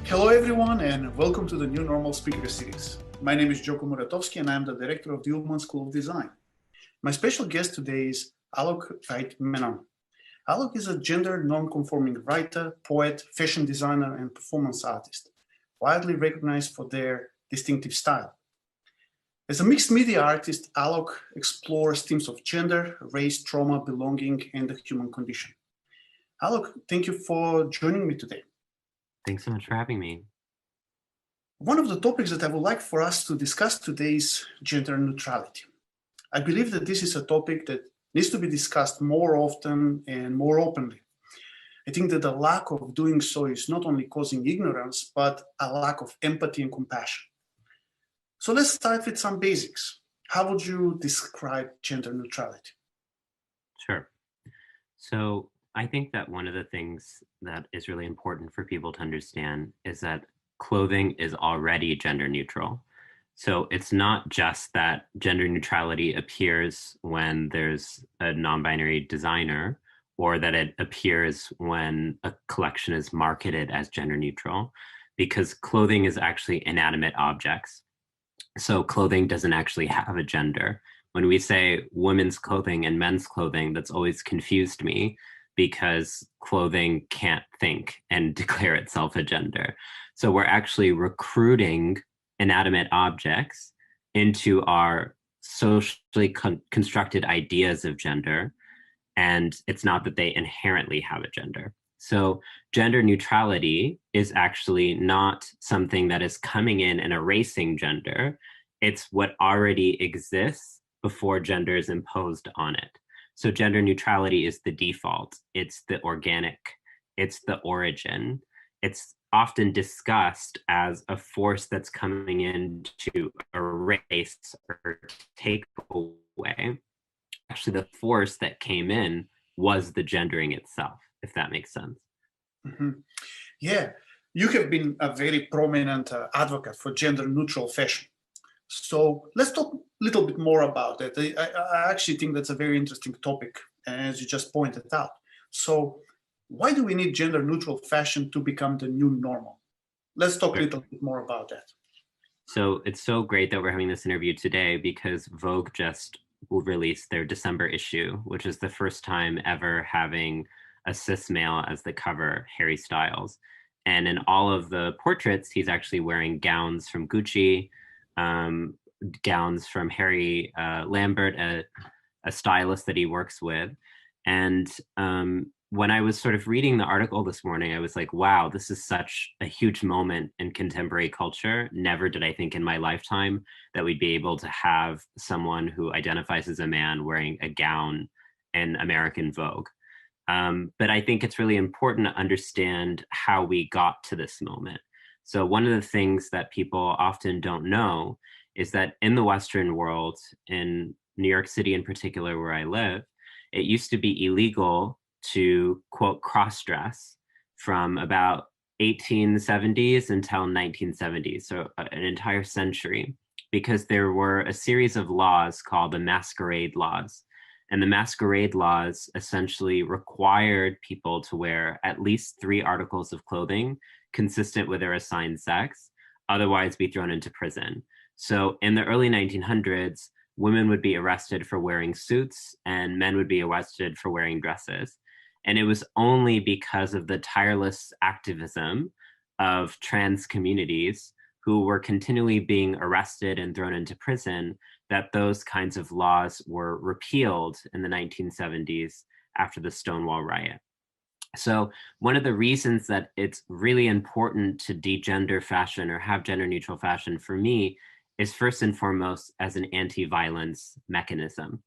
Hello everyone and welcome to the New Normal Speaker Series. My name is Gjoko Muratovski and I'm the director of the Ullman School of Design. My special guest today is Alok Vaid Menon. Alok is a gender non-conforming writer, poet, fashion designer and performance artist, widely recognized for their distinctive style. As a mixed media artist, Alok explores themes of gender, race, trauma, belonging and the human condition. Alok, thank you for joining me today. Thanks so much for having me. One of the topics that I would like for us to discuss today is gender neutrality. I believe that this is a topic that needs to be discussed more often and more openly. I think that the lack of doing so is not only causing ignorance, but a lack of empathy and compassion. So let's start with some basics. How would you describe gender neutrality? Sure. So I think that one of the things that is really important for people to understand is that clothing is already gender neutral. So it's not just that gender neutrality appears when there's a non-binary designer or that it appears when a collection is marketed as gender neutral, because clothing is actually inanimate objects. So clothing doesn't actually have a gender. When we say women's clothing and men's clothing, that's always confused me because clothing can't think and declare itself a gender. So we're actually recruiting inanimate objects into our socially constructed ideas of gender. And it's not that they inherently have a gender. So gender neutrality is actually not something that is coming in and erasing gender. It's what already exists before gender is imposed on it. So gender neutrality is the default. It's the organic. It's the origin. It's often discussed as a force that's coming in to erase or take away. Actually, the force that came in was the gendering itself, if that makes sense. Mm-hmm. Yeah, you have been a very prominent advocate for gender neutral fashion. So let's talk a little bit more about it. I actually think that's a very interesting topic, as you just pointed out. So why do we need gender neutral fashion to become the new normal? Let's talk a little bit more about that. So it's so great that we're having this interview today because Vogue just released their December issue, which is the first time ever having a cis male as the cover, Harry Styles. And in all of the portraits, he's actually wearing gowns from Gucci, gowns from Harry Lambert, a stylist that he works with. And when I was sort of reading the article this morning, I was like, wow, this is such a huge moment in contemporary culture. Never did I think in my lifetime that we'd be able to have someone who identifies as a man wearing a gown in American Vogue. But I think it's really important to understand how we got to this moment. So one of the things that people often don't know is that in the Western world, in New York City in particular, where I live, it used to be illegal to, quote, cross-dress from about 1870s until 1970s, so an entire century, because there were a series of laws called the masquerade laws. And the masquerade laws essentially required people to wear at least 3 articles of clothing consistent with their assigned sex, otherwise be thrown into prison. So in the early 1900s, women would be arrested for wearing suits and men would be arrested for wearing dresses. And it was only because of the tireless activism of trans communities who were continually being arrested and thrown into prison that those kinds of laws were repealed in the 1970s after the Stonewall riot. So one of the reasons that it's really important to degender fashion or have gender neutral fashion for me is first and foremost as an anti-violence mechanism,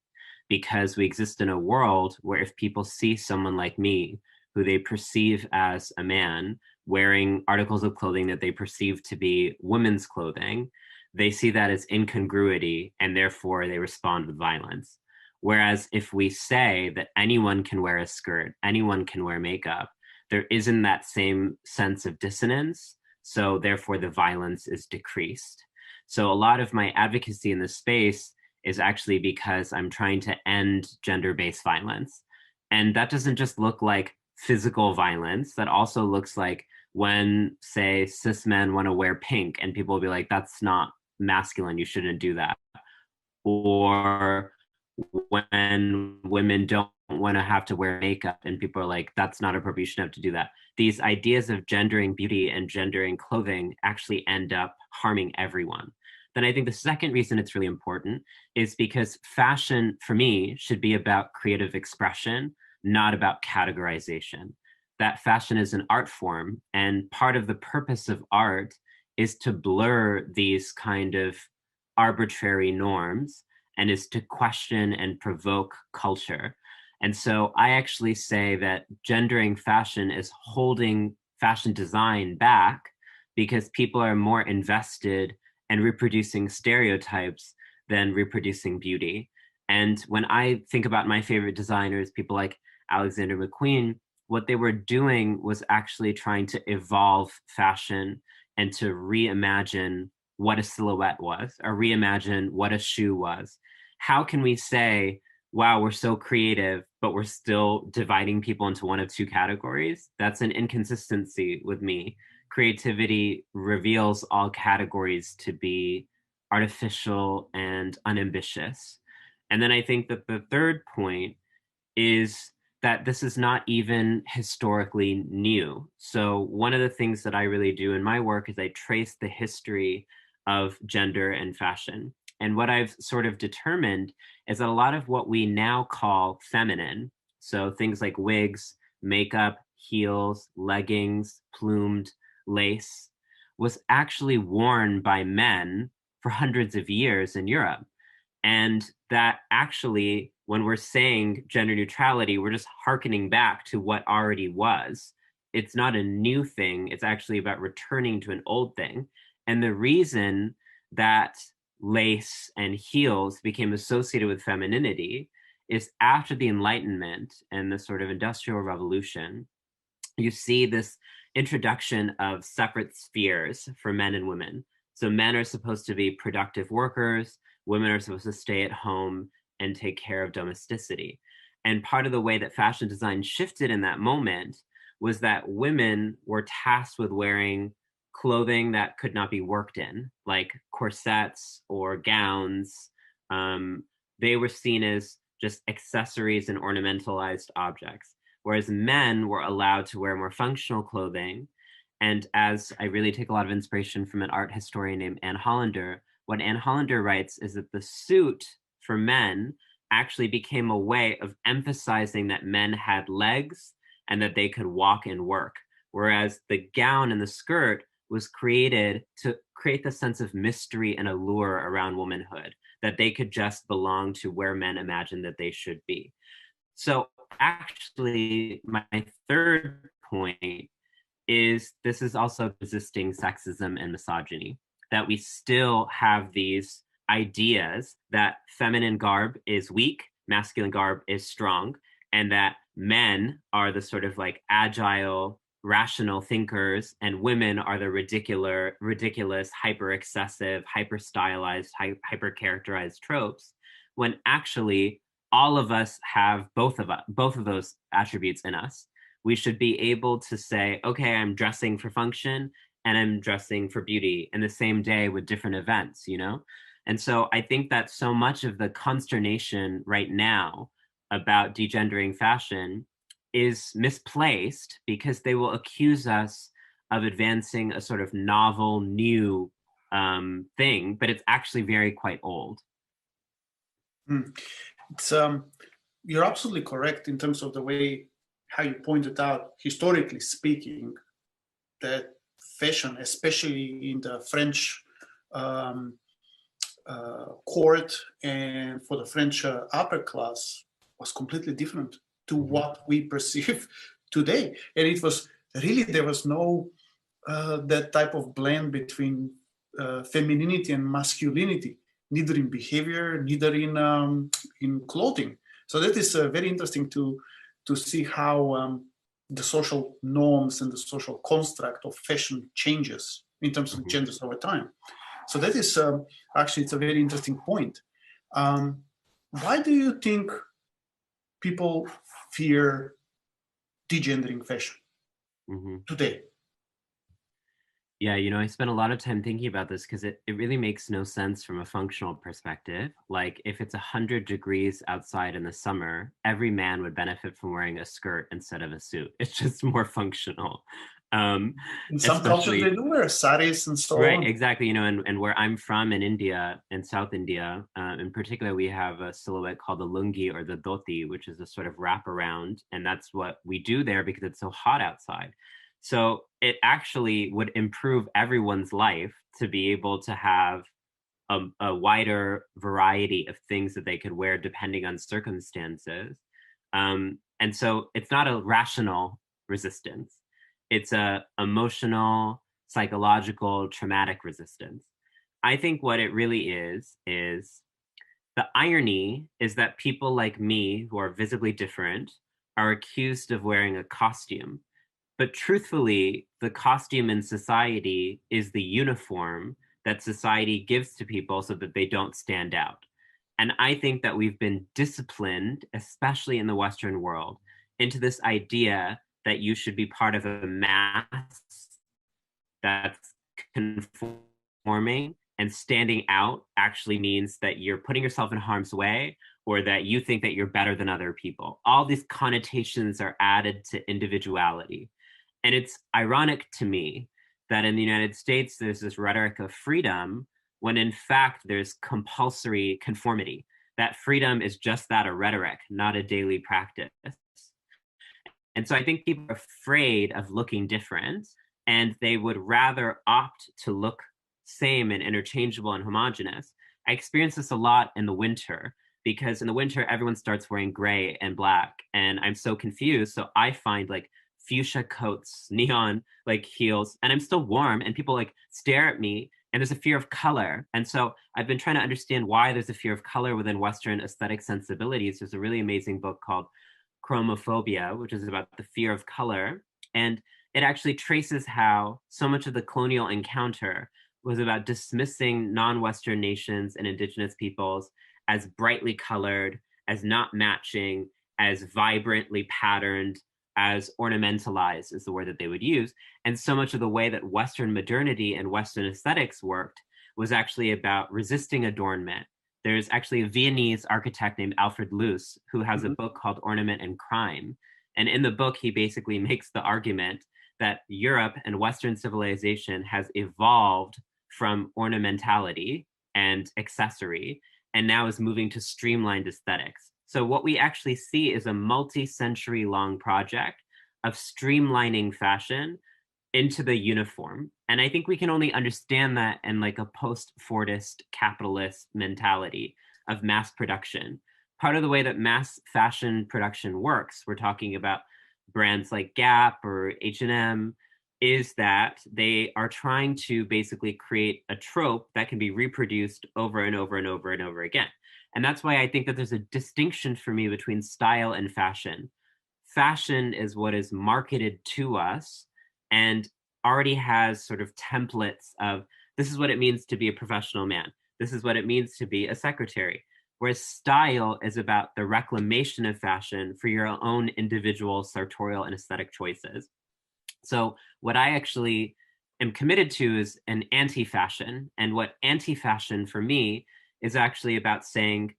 because we exist in a world where if people see someone like me, who they perceive as a man, wearing articles of clothing that they perceive to be women's clothing, they see that as incongruity and therefore they respond with violence. Whereas if we say that anyone can wear a skirt, anyone can wear makeup, there isn't that same sense of dissonance. So therefore the violence is decreased. So a lot of my advocacy in this space is actually because I'm trying to end gender-based violence. And that doesn't just look like physical violence, that also looks like when, say, cis men want to wear pink and people will be like, that's not masculine, you shouldn't do that. Or when women don't want to have to wear makeup and people are like, that's not appropriate, you shouldn't have to do that. These ideas of gendering beauty and gendering clothing actually end up harming everyone. Then I think the second reason it's really important is because fashion, for me, should be about creative expression, not about categorization. That fashion is an art form, and part of the purpose of art is to blur these kind of arbitrary norms and is to question and provoke culture. And so I actually say that gendering fashion is holding fashion design back because people are more invested in reproducing stereotypes than reproducing beauty. And when I think about my favorite designers, people like Alexander McQueen, what they were doing was actually trying to evolve fashion and to reimagine what a silhouette was, or reimagine what a shoe was. How can we say, wow, we're so creative, but we're still dividing people into one of two categories? That's an inconsistency with me. Creativity reveals all categories to be artificial and unambitious. And then I think that the third point is that this is not even historically new. So one of the things that I really do in my work is I trace the history of gender and fashion. And what I've sort of determined is that a lot of what we now call feminine, so things like wigs, makeup, heels, leggings, plumed lace, was actually worn by men for hundreds of years in Europe. And that actually, when we're saying gender neutrality, we're just hearkening back to what already was. It's not a new thing. It's actually about returning to an old thing. And the reason that lace and heels became associated with femininity is after the Enlightenment and the sort of Industrial Revolution, you see this introduction of separate spheres for men and women. So men are supposed to be productive workers, women are supposed to stay at home and take care of domesticity. And part of the way that fashion design shifted in that moment was that women were tasked with wearing clothing that could not be worked in, like corsets or gowns. They were seen as just accessories and ornamentalized objects, whereas men were allowed to wear more functional clothing. And as I really take a lot of inspiration from an art historian named Anne Hollander, what Anne Hollander writes is that the suit for men actually became a way of emphasizing that men had legs and that they could walk and work, whereas the gown and the skirt was created to create the sense of mystery and allure around womanhood, that they could just belong to where men imagined that they should be. So actually, my third point is this is also resisting sexism and misogyny, that we still have these ideas that feminine garb is weak, masculine garb is strong, and that men are the sort of like agile, rational thinkers, and women are the ridiculous, hyper excessive, hyper stylized, hyper characterized tropes, when actually all of us have both of those attributes in us. We should be able to say, okay, I'm dressing for function and I'm dressing for beauty in the same day with different events, you know? And so I think that so much of the consternation right now about degendering fashion is misplaced because they will accuse us of advancing a sort of novel, new thing, but it's actually very quite old. It's, you're absolutely correct in terms of the way how you pointed out, historically speaking, that fashion, especially in the French court and for the French upper class, was completely different to what we perceive today. And it was really, there was no that type of blend between femininity and masculinity, neither in behavior, neither in clothing. So that is very interesting to see how the social norms and the social construct of fashion changes in terms of genders over time. So that is actually, it's a very interesting point. Why do you think people fear degendering fashion today? Yeah, you know, I spent a lot of time thinking about this because it really makes no sense from a functional perspective. Like, if it's 100 degrees outside in the summer, every man would benefit from wearing a skirt instead of a suit. It's just more functional. Um, In some cultures, they especially, do wear saris and so right, on. exactly. You know, and where I'm from in India, in South India, in particular, we have a silhouette called the lungi or the dhoti, which is a sort of wraparound. And that's what we do there because it's so hot outside. So it actually would improve everyone's life to be able to have a wider variety of things that they could wear depending on circumstances. And so it's not a rational resistance. It's a emotional, psychological, traumatic resistance. I think what it really is the irony is that people like me who are visibly different are accused of wearing a costume. But truthfully, the costume in society is the uniform that society gives to people so that they don't stand out. And I think that we've been disciplined, especially in the Western world, into this idea that you should be part of a mass that's conforming, and standing out actually means that you're putting yourself in harm's way or that you think that you're better than other people. All these connotations are added to individuality. And it's ironic to me that in the United States, there's this rhetoric of freedom when in fact there's compulsory conformity. That freedom is just that, a rhetoric, not a daily practice. And so I think people are afraid of looking different and they would rather opt to look same and interchangeable and homogenous. I experience this a lot in the winter because in the winter, everyone starts wearing gray and black. And I'm so confused. So I find like fuchsia coats, neon like heels, and I'm still warm. And people like stare at me and there's a fear of color. And so I've been trying to understand why there's a fear of color within Western aesthetic sensibilities. There's a really amazing book called Chromophobia, which is about the fear of color. And it actually traces how so much of the colonial encounter was about dismissing non-Western nations and indigenous peoples as brightly colored, as not matching, as vibrantly patterned, as ornamentalized is the word that they would use. And so much of the way that Western modernity and Western aesthetics worked was actually about resisting adornment. There's actually a Viennese architect named Alfred Loos who has a Mhm. book called Ornament and Crime. And in the book, he basically makes the argument that Europe and Western civilization has evolved from ornamentality and accessory, and now is moving to streamlined aesthetics. So what we actually see is a multi-century long project of streamlining fashion into the uniform. And I think we can only understand that in like a post-Fordist capitalist mentality of mass production. Part of the way that mass fashion production works, we're talking about brands like Gap or H&M, is that they are trying to basically create a trope that can be reproduced over and over and over and over again. And that's why I think that there's a distinction for me between style and fashion. Fashion is what is marketed to us and already has sort of templates of this is what it means to be a professional man. This is what it means to be a secretary. Whereas style is about the reclamation of fashion for your own individual sartorial and aesthetic choices. So what I actually am committed to is an anti-fashion. And what anti-fashion for me is actually about saying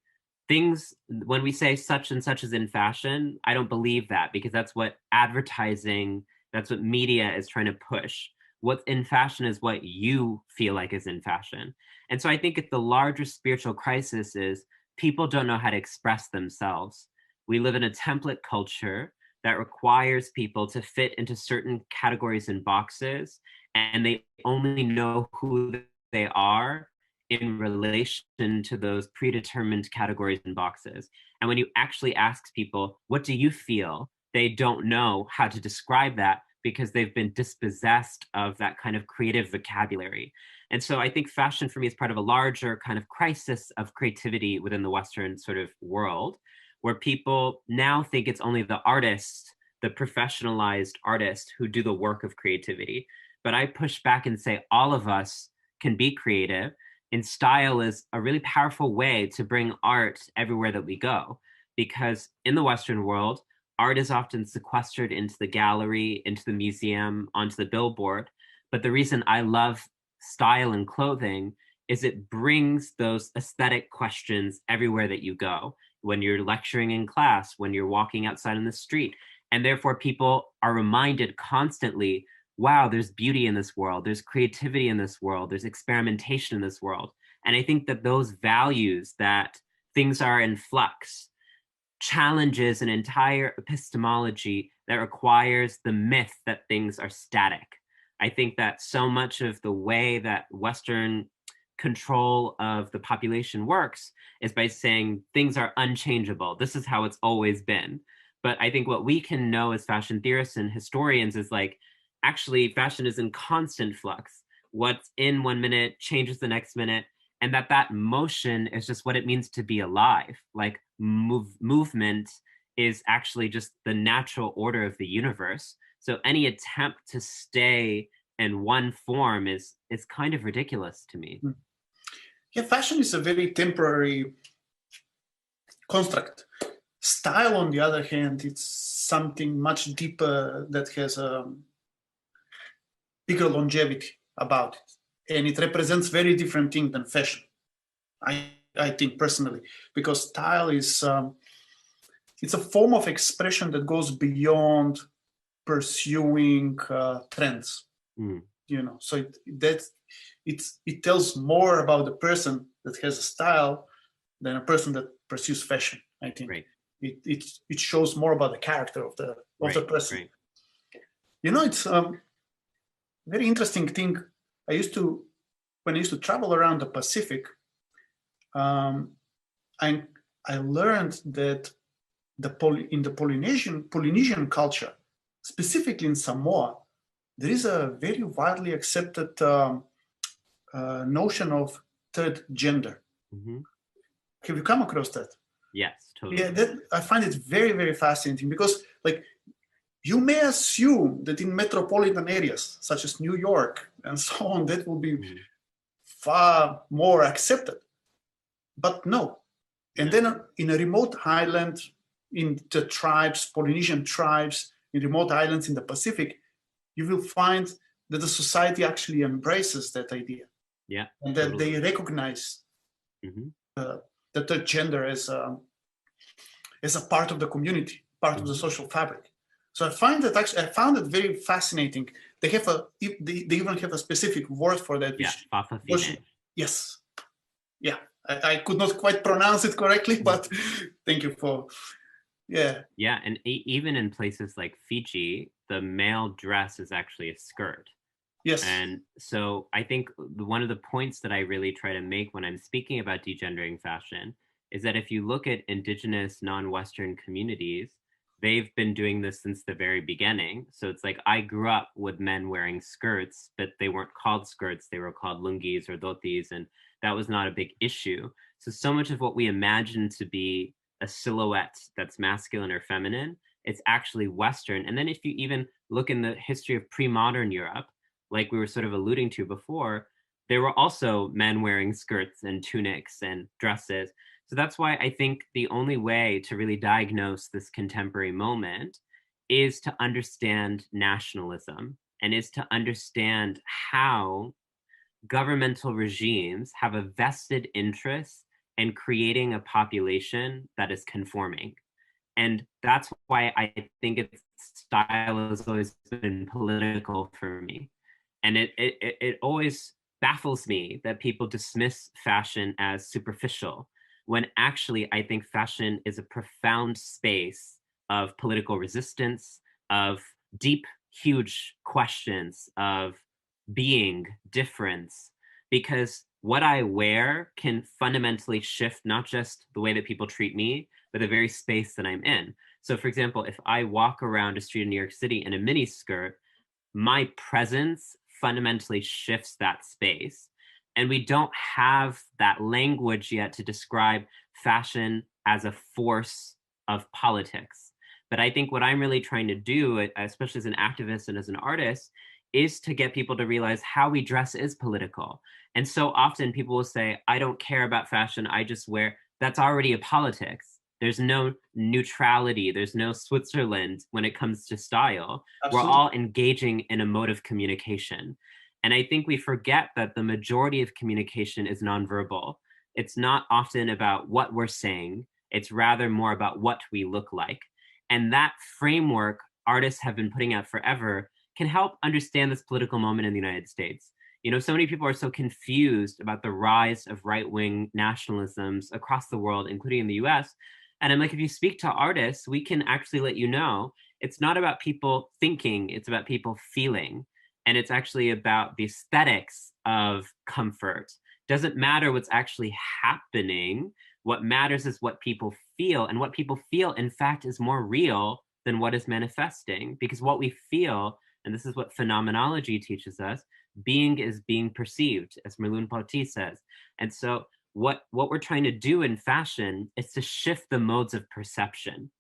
things, when we say such and such is in fashion, I don't believe that because that's what advertising, that's what media is trying to push. What's in fashion is what you feel like is in fashion. And so I think the larger spiritual crisis is people don't know how to express themselves. We live in a template culture that requires people to fit into certain categories and boxes, and they only know who they are in relation to those predetermined categories and boxes. And when you actually ask people, what do you feel? They don't know how to describe that because they've been dispossessed of that kind of creative vocabulary. And so I think fashion for me is part of a larger kind of crisis of creativity within the Western sort of world, where people now think it's only the artists, the professionalized artists who do the work of creativity. But I push back and say all of us can be creative, and style is a really powerful way to bring art everywhere that we go. Because in the Western world, art is often sequestered into the gallery, into the museum, onto the billboard. But the reason I love style and clothing is it brings those aesthetic questions everywhere that you go, when you're lecturing in class, when you're walking outside in the street. And therefore, people are reminded constantly, wow, there's beauty in this world, there's creativity in this world, there's experimentation in this world. And I think that those values, that things are in flux, challenges an entire epistemology that requires the myth that things are static. I think that so much of the way that Western control of the population works is by saying things are unchangeable. This is how it's always been. But I think what we can know as fashion theorists and historians is like, actually, fashion is in constant flux. What's in 1 minute changes the next minute. And that motion is just what it means to be alive. Like movement is actually just the natural order of the universe. So any attempt to stay in one form is kind of ridiculous to me. Yeah, fashion is a very temporary construct. Style, on the other hand, it's something much deeper that has a bigger longevity about it. And it represents very different things than fashion, I think personally, because style is it's a form of expression that goes beyond pursuing trends. So it tells more about the person that has a style than a person that pursues fashion. I think it shows more about the character of the person. Right. It's very interesting thing. When I used to travel around the Pacific, I learned that in the Polynesian culture, specifically in Samoa, there is a very widely accepted notion of third gender. Have you come across that? Yes, totally. Yeah, I find it very, very fascinating because, like, you may assume that in metropolitan areas such as New York and so on, that will be far more accepted. But no. And then in a remote island, in the Polynesian tribes, in remote islands in the Pacific, you will find that the society actually embraces that idea. Yeah. And that they recognize the third gender as a part of the community, part of the social fabric. So I found it very fascinating. They even have a specific word for that. Yes. Yeah. I could not quite pronounce it correctly, but thank you for, yeah. Yeah, and even in places like Fiji, the male dress is actually a skirt. Yes. And so I think one of the points that I really try to make when I'm speaking about degendering fashion is that if you look at indigenous non-Western communities, they've been doing this since the very beginning. So it's like I grew up with men wearing skirts, but they weren't called skirts. They were called lungis or dhotis, and that was not a big issue. So much of what we imagine to be a silhouette that's masculine or feminine, it's actually Western. And then if you even look in the history of pre-modern Europe, like we were sort of alluding to before, there were also men wearing skirts and tunics and dresses. So that's why I think the only way to really diagnose this contemporary moment is to understand nationalism and is to understand how governmental regimes have a vested interest in creating a population that is conforming. And that's why I think style has always been political for me. And it always baffles me that people dismiss fashion as superficial, when actually I think fashion is a profound space of political resistance, of deep, huge questions of being, difference, because what I wear can fundamentally shift not just the way that people treat me, but the very space that I'm in. So for example, if I walk around a street in New York City in a mini skirt, my presence fundamentally shifts that space. And we don't have that language yet to describe fashion as a force of politics. But I think what I'm really trying to do, especially as an activist and as an artist, is to get people to realize how we dress is political. And so often people will say, I don't care about fashion, I just wear, that's already a politics. There's no neutrality, there's no Switzerland when it comes to style. Absolutely. We're all engaging in a mode of communication. And I think we forget that the majority of communication is nonverbal. It's not often about what we're saying, it's rather more about what we look like. And that framework artists have been putting out forever can help understand this political moment in the United States. So many people are so confused about the rise of right-wing nationalisms across the world, including in the US. And I'm like, if you speak to artists, we can actually let you know it's not about people thinking, it's about people feeling. And it's actually about the aesthetics of comfort. Doesn't matter what's actually happening. What matters is what people feel. And what people feel, in fact, is more real than what is manifesting. Because what we feel, and this is what phenomenology teaches us, being is being perceived, as Merleau-Ponty says. And so what we're trying to do in fashion is to shift the modes of perception.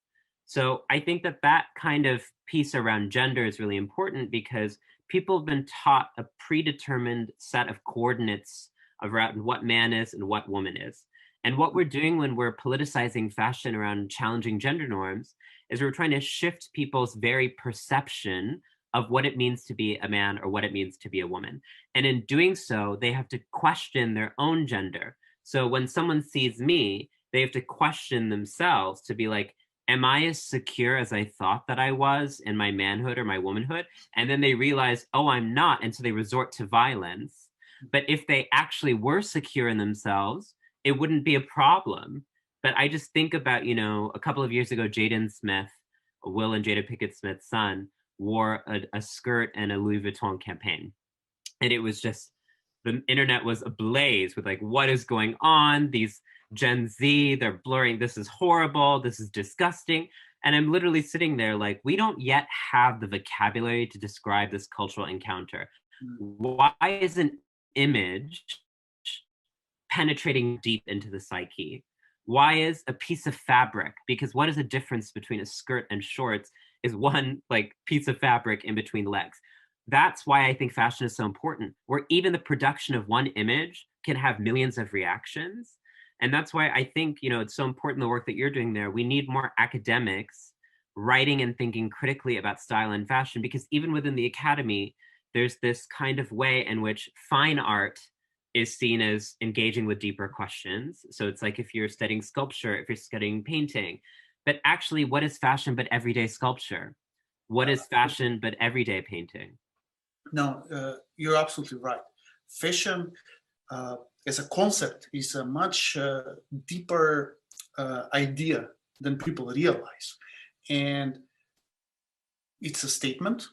So I think that kind of piece around gender is really important because people have been taught a predetermined set of coordinates around what man is and what woman is. And what we're doing when we're politicizing fashion around challenging gender norms is we're trying to shift people's very perception of what it means to be a man or what it means to be a woman. And in doing so, they have to question their own gender. So when someone sees me, they have to question themselves to be like, am I as secure as I thought that I was in my manhood or my womanhood? And then they realize, oh, I'm not. And so they resort to violence. But if they actually were secure in themselves, it wouldn't be a problem. But I just think about, a couple of years ago, Jaden Smith, Will and Jada Pinkett Smith's son, wore a skirt and a Louis Vuitton campaign. And it was just, the internet was ablaze with like, what is going on? These Gen Z, they're blurring, this is horrible, this is disgusting. And I'm literally sitting there like, we don't yet have the vocabulary to describe this cultural encounter. Why is an image penetrating deep into the psyche? Why is a piece of fabric? Because what is the difference between a skirt and shorts is one like piece of fabric in between legs. That's why I think fashion is so important, where even the production of one image can have millions of reactions. And that's why I think, it's so important, the work that you're doing there. We need more academics writing and thinking critically about style and fashion, because even within the academy, there's this kind of way in which fine art is seen as engaging with deeper questions. So it's like if you're studying sculpture, if you're studying painting, but actually, what is fashion but everyday sculpture? What is fashion but everyday painting? No, you're absolutely right. Fashion as a concept is a much deeper idea than people realize. And it's a statement.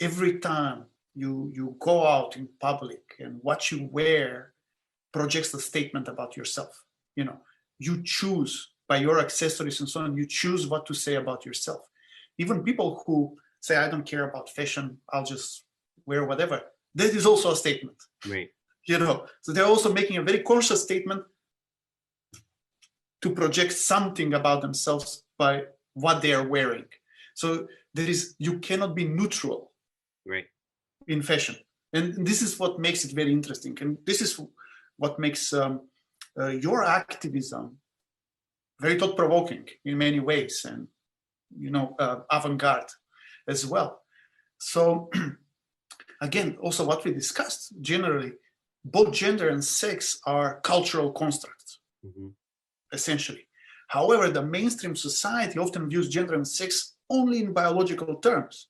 Every time you go out in public and what you wear projects a statement about yourself. You choose by your accessories and so on, you choose what to say about yourself. Even people who say, I don't care about fashion, I'll just wear whatever. That is also a statement. Right. So they're also making a very conscious statement to project something about themselves by what they are wearing. So you cannot be neutral. Right. In fashion. And this is what makes it very interesting. And this is what makes your activism very thought-provoking in many ways, and avant-garde as well. So again, also what we discussed, generally, both gender and sex are cultural constructs, essentially. However, the mainstream society often views gender and sex only in biological terms.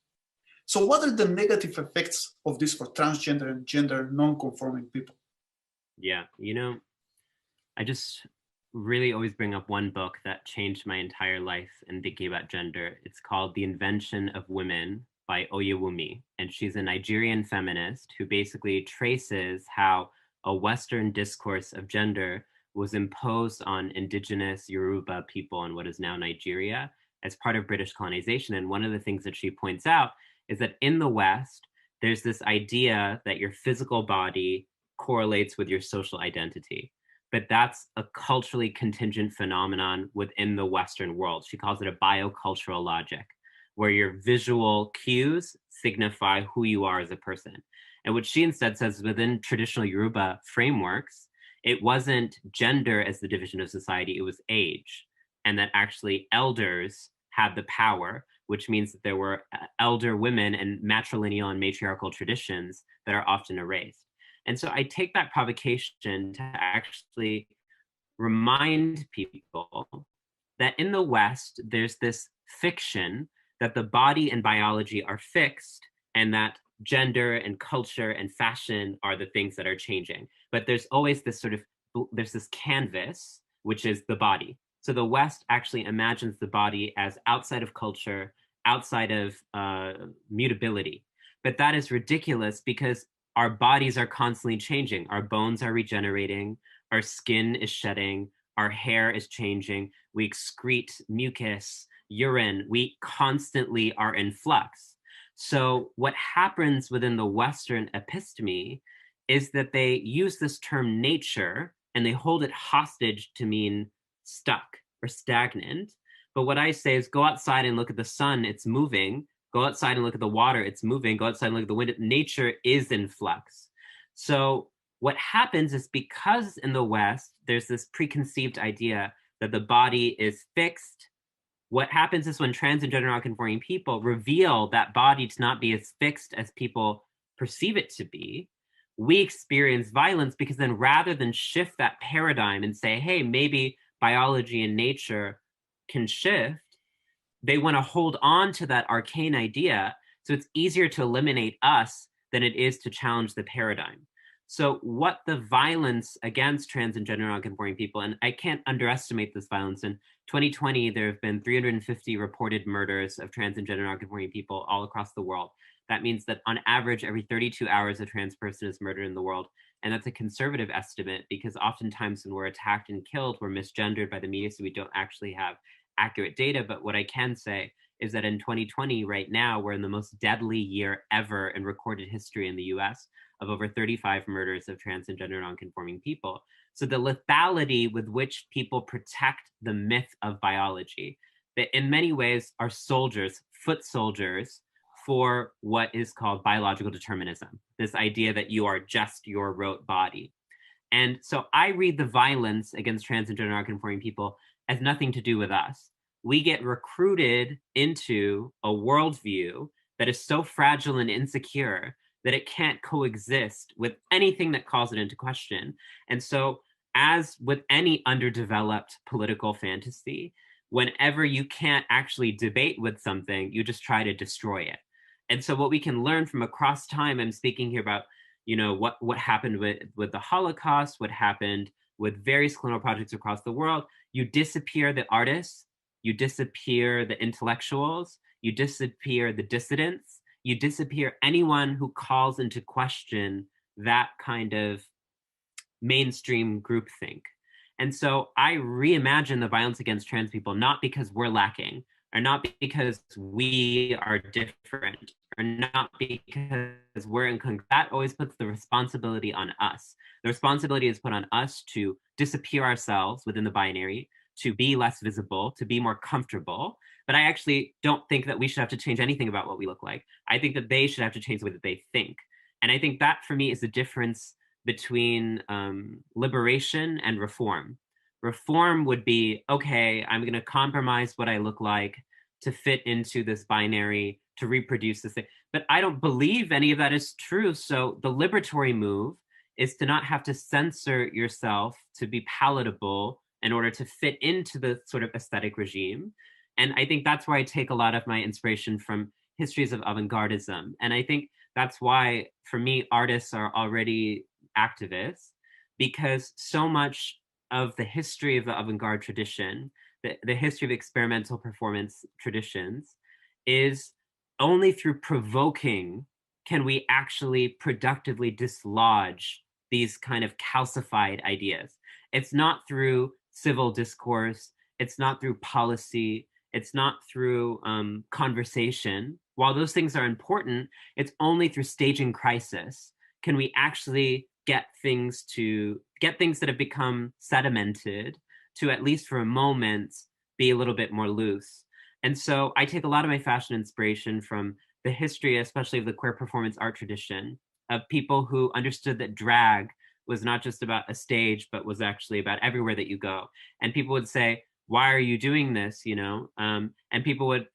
So what are the negative effects of this for transgender and gender non-conforming people? Yeah, I just really always bring up one book that changed my entire life in thinking about gender. It's called The Invention of Women by Oyewumi. And she's a Nigerian feminist who basically traces how a Western discourse of gender was imposed on indigenous Yoruba people in what is now Nigeria as part of British colonization. And one of the things that she points out is that in the West, there's this idea that your physical body correlates with your social identity. But that's a culturally contingent phenomenon within the Western world. She calls it a biocultural logic, where your visual cues signify who you are as a person. And what she instead says within traditional Yoruba frameworks, it wasn't gender as the division of society, it was age. And that actually elders had the power, which means that there were elder women and matrilineal and matriarchal traditions that are often erased. And so I take that provocation to actually remind people that in the West, there's this fiction that the body and biology are fixed and that gender and culture and fashion are the things that are changing. But there's always this there's this canvas, which is the body. So the West actually imagines the body as outside of culture, outside of mutability. But that is ridiculous because our bodies are constantly changing. Our bones are regenerating, our skin is shedding, our hair is changing, we excrete mucus, urine, we constantly are in flux. So what happens within the Western episteme is that they use this term nature and they hold it hostage to mean stuck or stagnant. But what I say is go outside and look at the sun, it's moving. Go outside and look at the water, it's moving. Go outside and look at the wind, nature is in flux. So what happens is because in the West, there's this preconceived idea that the body is fixed. What happens is when trans and gender nonconforming people reveal that body to not be as fixed as people perceive it to be, we experience violence because then rather than shift that paradigm and say, hey, maybe biology and nature can shift, they want to hold on to that arcane idea. So it's easier to eliminate us than it is to challenge the paradigm. So what the violence against trans and gender nonconforming people, and I can't underestimate this violence. In 2020, there have been 350 reported murders of trans and gender nonconforming people all across the world. That means that on average, every 32 hours, a trans person is murdered in the world. And that's a conservative estimate because oftentimes when we're attacked and killed, we're misgendered by the media, so we don't actually have accurate data. But what I can say is that in 2020, right now, we're in the most deadly year ever in recorded history in the US of over 35 murders of trans and gender nonconforming people. So the lethality with which people protect the myth of biology, that in many ways are soldiers, foot soldiers, for what is called biological determinism, this idea that you are just your rote body. And so I read the violence against trans and gender nonconforming people as nothing to do with us. We get recruited into a worldview that is so fragile and insecure that it can't coexist with anything that calls it into question. And so, as with any underdeveloped political fantasy, whenever you can't actually debate with something, you just try to destroy it. And so what we can learn from across time, I'm speaking here about, what happened with the Holocaust, what happened with various colonial projects across the world. You disappear the artists, you disappear the intellectuals, you disappear the dissidents, you disappear anyone who calls into question that kind of mainstream groupthink. And so I reimagine the violence against trans people, not because we're lacking, or not because we are different, or not because we're incongruent. That always puts the responsibility on us. The responsibility is put on us to disappear ourselves within the binary, to be less visible, to be more comfortable. But I actually don't think that we should have to change anything about what we look like. I think that they should have to change the way that they think. And I think that for me is the difference between liberation and reform. Reform would be, okay, I'm going to compromise what I look like to fit into this binary, to reproduce this thing. But I don't believe any of that is true. So the liberatory move is to not have to censor yourself to be palatable in order to fit into the sort of aesthetic regime. And I think that's where I take a lot of my inspiration from histories of avant-gardism. And I think that's why, for me, artists are already activists, because so much of the history of the avant-garde tradition, the history of experimental performance traditions, is only through provoking can we actually productively dislodge these kind of calcified ideas. It's not through civil discourse, it's not through policy, it's not through conversation. While those things are important, it's only through staging crisis can we actually get things that have become sedimented to, at least for a moment, be a little bit more loose. And so I take a lot of my fashion inspiration from the history, especially of the queer performance art tradition, of people who understood that drag was not just about a stage, but was actually about everywhere that you go. And people would say, why are you doing this? And people would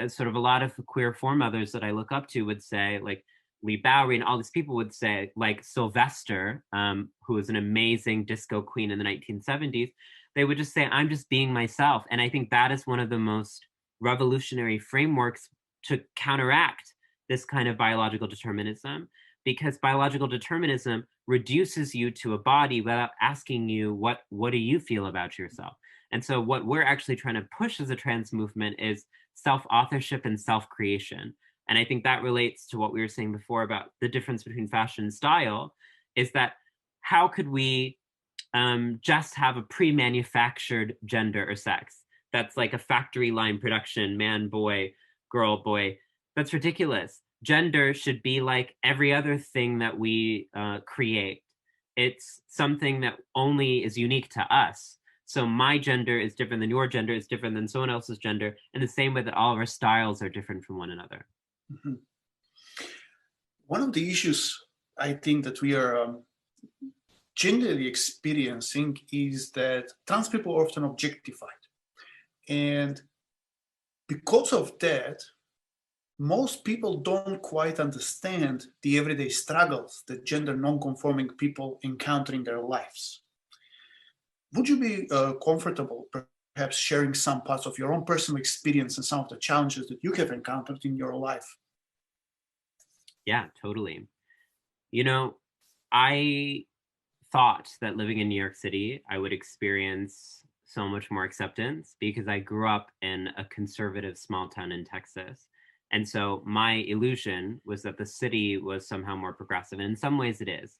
sort of a lot of queer foremothers that I look up to would say, like Lee Bowery and all these people would say, like Sylvester, who was an amazing disco queen in the 1970s, they would just say, I'm just being myself. And I think that is one of the most revolutionary frameworks to counteract this kind of biological determinism, because biological determinism reduces you to a body without asking you, what do you feel about yourself? And so what we're actually trying to push as a trans movement is self-authorship and self-creation. And I think that relates to what we were saying before about the difference between fashion and style, is that how could we just have a pre-manufactured gender or sex that's like a factory line production, man, boy, girl, boy? That's ridiculous. Gender should be like every other thing that we create. It's something that only is unique to us. So my gender is different than your gender, is different than someone else's gender, in the same way that all of our styles are different from one another. Mm-hmm. One of the issues I think that we are generally experiencing is that trans people are often objectified. And because of that, most people don't quite understand the everyday struggles that gender non-conforming people encounter in their lives. Would you be comfortable perhaps sharing some parts of your own personal experience and some of the challenges that you have encountered in your life? Yeah, totally. You know, I thought that living in New York City, I would experience so much more acceptance because I grew up in a conservative small town in Texas. And so my illusion was that the city was somehow more progressive. And in some ways it is.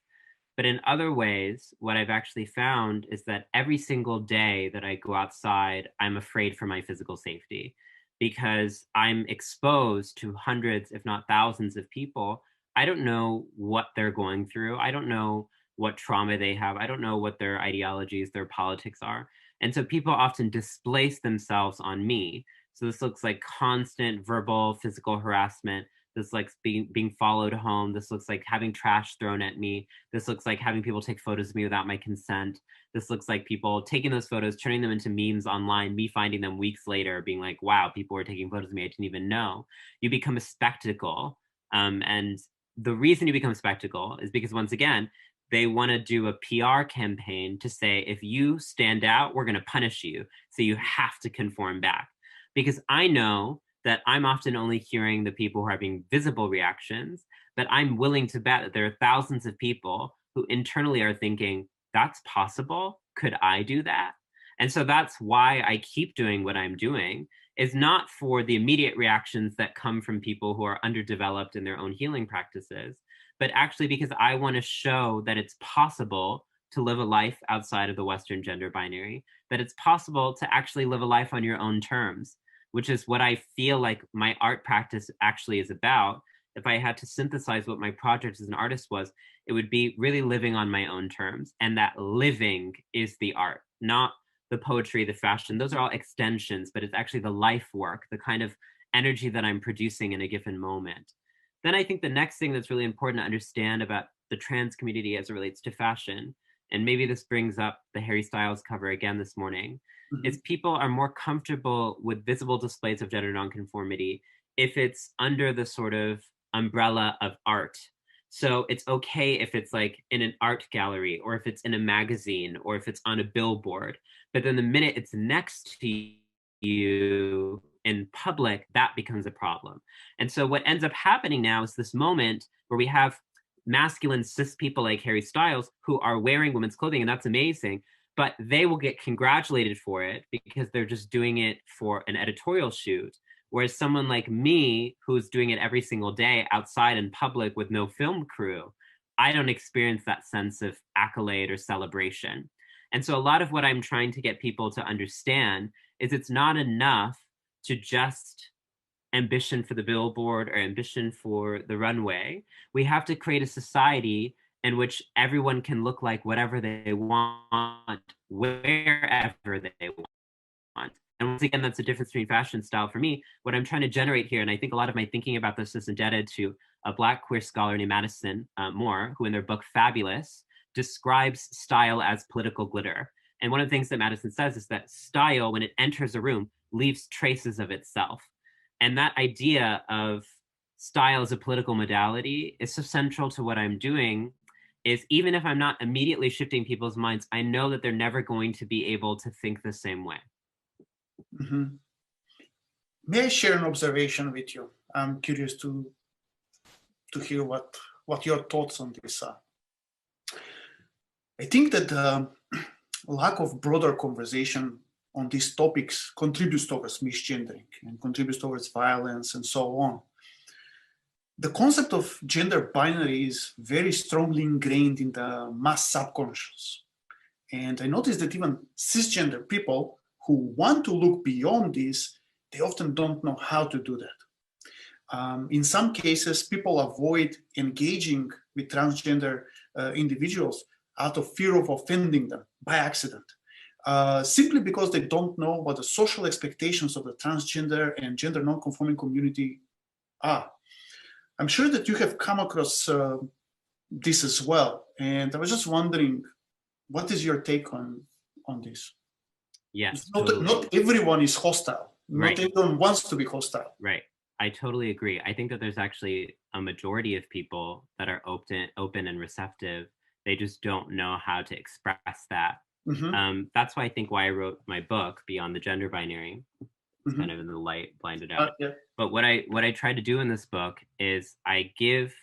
But in other ways, what I've actually found is that every single day that I go outside, I'm afraid for my physical safety because I'm exposed to hundreds, if not thousands of people. I don't know what they're going through. I don't know what trauma they have. I don't know what their ideologies, their politics are. And so people often displace themselves on me. So this looks like constant verbal, physical harassment. This looks being followed home. This looks like having trash thrown at me. This looks like having people take photos of me without my consent. This looks like people taking those photos, turning them into memes online, me finding them weeks later, being like, wow, people were taking photos of me I didn't even know. You become a spectacle. And the reason you become a spectacle is because, once again, they want to do a PR campaign to say, if you stand out, we're going to punish you. So you have to conform back. Because I know that I'm often only hearing the people who are having visible reactions, but I'm willing to bet that there are thousands of people who internally are thinking, that's possible? Could I do that? And so that's why I keep doing what I'm doing, is not for the immediate reactions that come from people who are underdeveloped in their own healing practices, but actually because I want to show that it's possible to live a life outside of the Western gender binary, that it's possible to actually live a life on your own terms, which is what I feel like my art practice actually is about. If I had to synthesize what my project as an artist was, it would be really living on my own terms. And that living is the art, not the poetry, the fashion. Those are all extensions, but it's actually the life work, the kind of energy that I'm producing in a given moment. Then I think the next thing that's really important to understand about the trans community as it relates to fashion, and maybe this brings up the Harry Styles cover again this morning, is people are more comfortable with visible displays of gender nonconformity if it's under the sort of umbrella of art. So it's okay if it's like in an art gallery, or if it's in a magazine, or if it's on a billboard. But then the minute it's next to you in public, that becomes a problem. And so what ends up happening now is this moment where we have masculine cis people like Harry Styles who are wearing women's clothing, and that's amazing, but they will get congratulated for it because they're just doing it for an editorial shoot. Whereas someone like me, who's doing it every single day outside in public with no film crew, I don't experience that sense of accolade or celebration. And so a lot of what I'm trying to get people to understand is it's not enough to just ambition for the billboard or ambition for the runway. We have to create a society in which everyone can look like whatever they want, wherever they want. And once again, that's the difference between fashion style. For me, what I'm trying to generate here, and I think a lot of my thinking about this is indebted to a Black queer scholar named Madison Moore, who in their book Fabulous describes style as political glitter. And one of the things that Madison says is that style, when it enters a room, leaves traces of itself. And that idea of style as a political modality is so central to what I'm doing. Is even if I'm not immediately shifting people's minds, I know that they're never going to be able to think the same way. Mm-hmm. May I share an observation with you? I'm curious to hear what your thoughts on this are. I think that the lack of broader conversation on these topics contributes towards misgendering and contributes towards violence and so on. The concept of gender binary is very strongly ingrained in the mass subconscious. And I noticed that even cisgender people who want to look beyond this, they often don't know how to do that. In some cases, people avoid engaging with transgender individuals out of fear of offending them by accident, simply because they don't know what the social expectations of the transgender and gender non-conforming community are. I'm sure that you have come across this as well, and I was just wondering, what is your take on this? Yes, Not everyone is hostile. Right. Not everyone wants to be hostile. Right. I totally agree. I think that there's actually a majority of people that are open and receptive. They just don't know how to express that. Mm-hmm. That's why I wrote my book, Beyond the Gender Binary. It's kind of in the light, blinded out. Yeah. But what I tried to do in this book is I give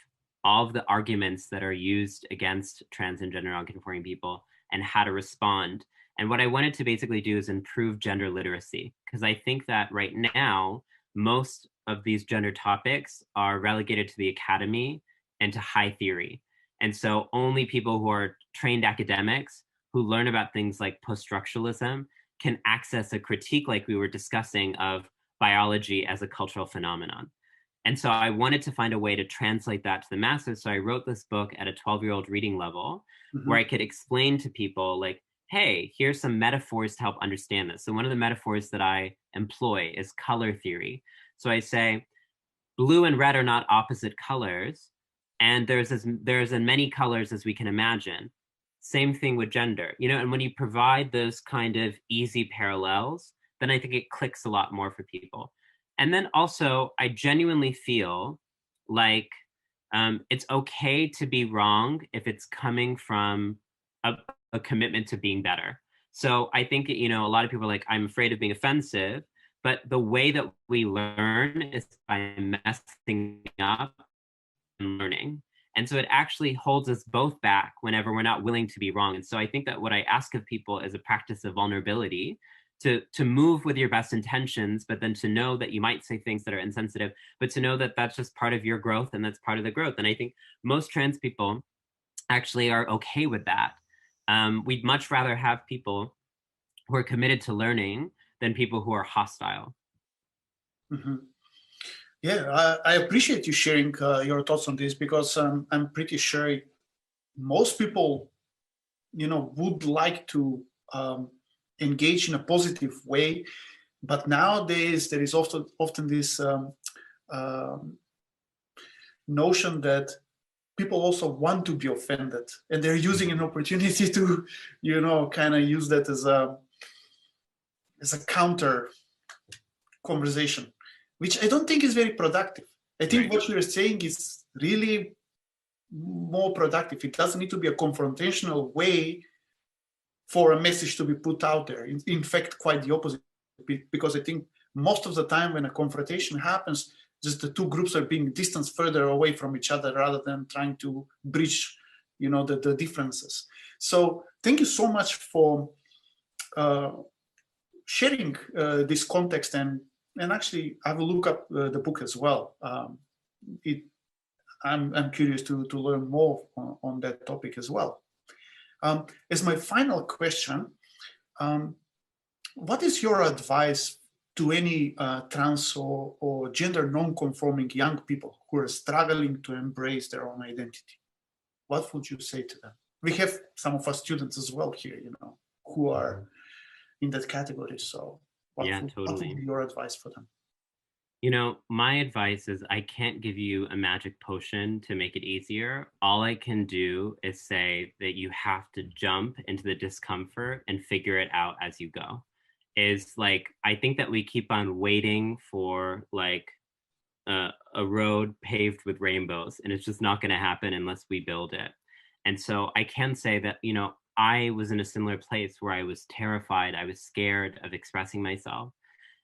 all of the arguments that are used against trans and gender non-conforming people and how to respond. And what I wanted to basically do is improve gender literacy, because I think that right now, most of these gender topics are relegated to the academy and to high theory. And so only people who are trained academics who learn about things like post-structuralism can access a critique like we were discussing of biology as a cultural phenomenon. And so I wanted to find a way to translate that to the masses. So I wrote this book at a 12-year-old reading level, where I could explain to people like, hey, here's some metaphors to help understand this. So one of the metaphors that I employ is color theory. So I say, blue and red are not opposite colors, and there's as many colors as we can imagine. Same thing with gender, and when you provide those kind of easy parallels, then I think it clicks a lot more for people. And then also, I genuinely feel like it's okay to be wrong if it's coming from a commitment to being better. So I think, a lot of people are like, I'm afraid of being offensive, but the way that we learn is by messing up and learning. And so it actually holds us both back whenever we're not willing to be wrong. And so I think that what I ask of people is a practice of vulnerability, to move with your best intentions, but then to know that you might say things that are insensitive, but to know that that's just part of your growth and that's part of the growth. And I think most trans people actually are okay with that. We'd much rather have people who are committed to learning than people who are hostile. Mm-hmm. Yeah, I appreciate you sharing your thoughts on this, because I'm pretty sure most people, would like to engage in a positive way, but nowadays there is often this notion that people also want to be offended, and they're using an opportunity to, kind of use that as a counter conversation, which I don't think is very productive. I think what you're saying is really more productive. It doesn't need to be a confrontational way for a message to be put out there. In fact, quite the opposite, because I think most of the time when a confrontation happens, just the two groups are being distanced further away from each other rather than trying to bridge, the differences. So thank you so much for sharing this context, and actually I will look up the book as well. I'm curious to learn more on that topic as well. As my final question, what is your advice to any trans or gender non-conforming young people who are struggling to embrace their own identity? What would you say to them? We have some of our students as well here, who are in that category. So what would be your advice for them? My advice is I can't give you a magic potion to make it easier. All I can do is say that you have to jump into the discomfort and figure it out as you go. is like, I think that we keep on waiting for like a road paved with rainbows, and it's just not going to happen unless we build it. And so I can say that, you know, I was in a similar place where I was terrified, I was scared of expressing myself.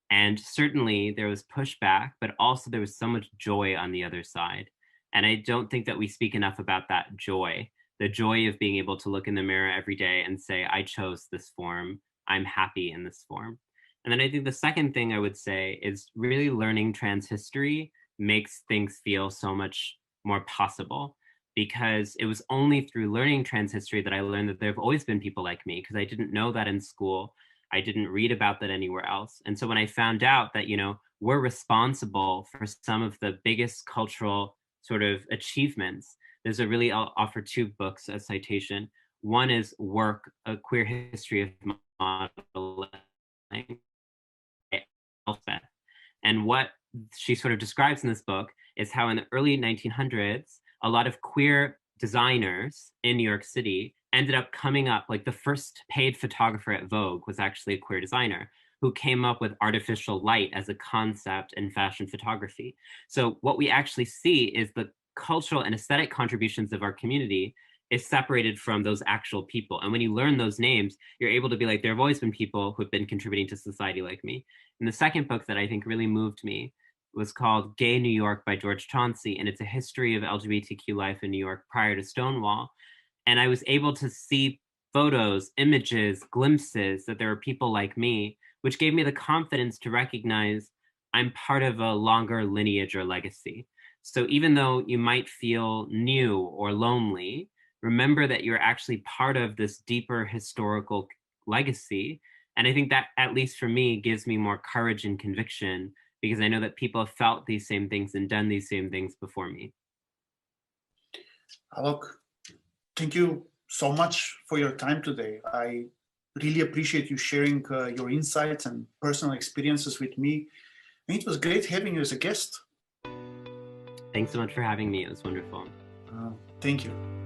And certainly there was pushback, but also there was so much joy on the other side. And I don't think that we speak enough about that joy, the joy of being able to look in the mirror every day and say, I chose this form, I'm happy in this form. And then I think the second thing I would say is really learning trans history makes things feel so much more possible, because it was only through learning trans history that I learned that there have always been people like me, because I didn't know that in school. I didn't read about that anywhere else. And so when I found out that, you know, we're responsible for some of the biggest cultural sort of achievements, there's a really, I'll offer two books as citation. One is Work, A Queer History of Modeling, Elspeth. And what she sort of describes in this book is how in the early 1900s, a lot of queer designers in New York City ended up coming up, like the first paid photographer at Vogue was actually a queer designer who came up with artificial light as a concept in fashion photography. So what we actually see is the cultural and aesthetic contributions of our community is separated from those actual people. And when you learn those names, you're able to be like, there have always been people who have been contributing to society like me. And the second book that I think really moved me was called Gay New York by George Chauncey. And it's a history of LGBTQ life in New York prior to Stonewall. And I was able to see photos, images, glimpses that there were people like me, which gave me the confidence to recognize I'm part of a longer lineage or legacy. So even though you might feel new or lonely, remember that you're actually part of this deeper historical legacy. And I think that, at least for me, gives me more courage and conviction, because I know that people have felt these same things and done these same things before me. Alok, thank you so much for your time today. I really appreciate you sharing your insights and personal experiences with me. And it was great having you as a guest. Thanks so much for having me. It was wonderful. Thank you.